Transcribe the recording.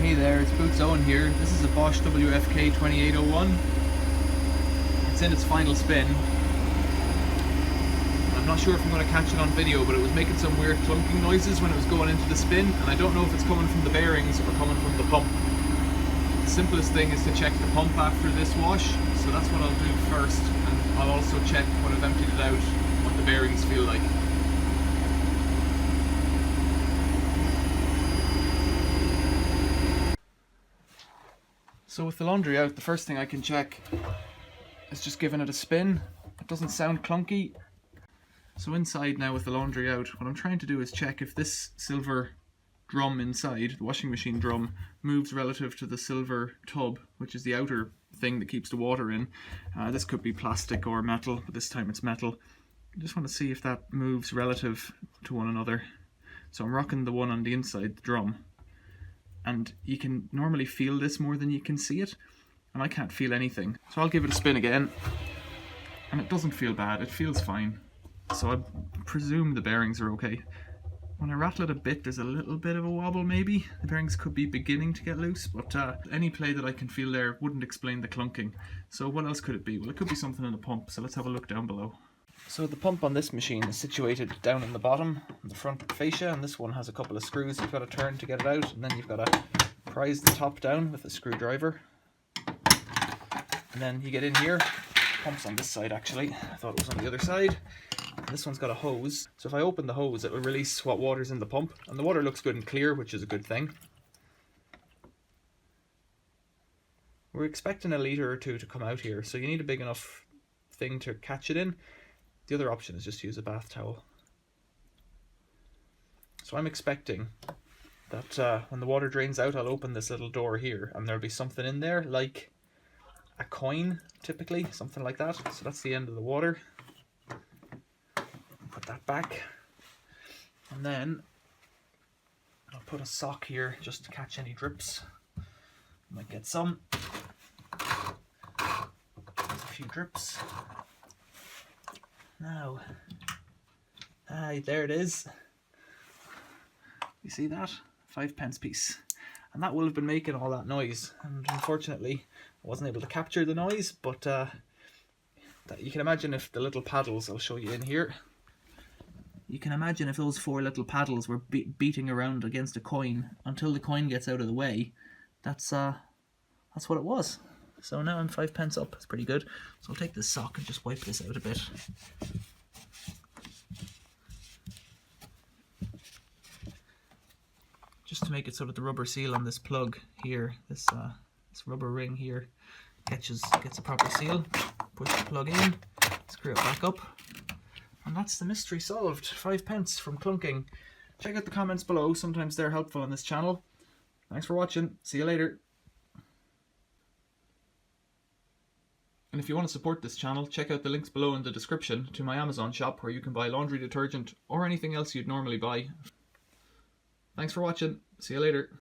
Hey there, it's Boots Owen here. This is a Bosch WFK2810. It's in its final spin. I'm not sure if I'm going to catch it on video, but it was making some weird clunking noises when it was going into the spin, and I don't know if it's coming from the bearings or coming from the pump. The simplest thing is to check the pump after this wash, so that's what I'll do first, and I'll also check when I've emptied it out what the bearings feel like. So with the laundry out, the first thing I can check is just giving it a spin. It doesn't sound clunky. So inside now with the laundry out, what I'm trying to do is check if this silver drum inside, the washing machine drum, moves relative to the silver tub, which is the outer thing that keeps the water in. This could be plastic or metal, but this time it's metal. I just want to see if that moves relative to one another. So I'm rocking the one on the inside, the drum. And you can normally feel this more than you can see it, and I can't feel anything. So I'll give it a spin again, and it doesn't feel bad, it feels fine. So I presume the bearings are okay. When I rattle it a bit, there's a little bit of a wobble maybe. The bearings could be beginning to get loose, but any play that I can feel there wouldn't explain the clunking. So what else could it be? Well, it could be something in the pump, so let's have a look down below. So the pump on this machine is situated down in the bottom, in the front fascia, and this one has a couple of screws you've got to turn to get it out, and then you've got to prise the top down with a screwdriver. And then you get in here. Pump's on this side actually, I thought it was on the other side. And this one's got a hose, so if I open the hose it will release what water's in the pump, and the water looks good and clear, which is a good thing. We're expecting a litre or two to come out here, so you need a big enough thing to catch it in. The other option is just to use a bath towel. So I'm expecting that when the water drains out, I'll open this little door here and there'll be something in there, like a coin, typically, something like that. So that's the end of the water. Put that back. And then I'll put a sock here just to catch any drips. Might get some. There's a few drips. Now, there it is. You see that? 5p piece. And that will have been making all that noise. And unfortunately, I wasn't able to capture the noise, but you can imagine if the little paddles, I'll show you in here. You can imagine if those four little paddles were beating around against a coin until the coin gets out of the way. That's what it was. So now I'm 5p up, it's pretty good. So I'll take this sock and just wipe this out a bit. Just to make it so that the rubber seal on this plug here, this rubber ring here, gets a proper seal. Push the plug in, screw it back up, and that's the mystery solved. 5p from clunking. Check out the comments below, sometimes they're helpful on this channel. Thanks for watching, see you later. And if you want to support this channel, check out the links below in the description to my Amazon shop where you can buy laundry detergent or anything else you'd normally buy. Thanks for watching, see you later.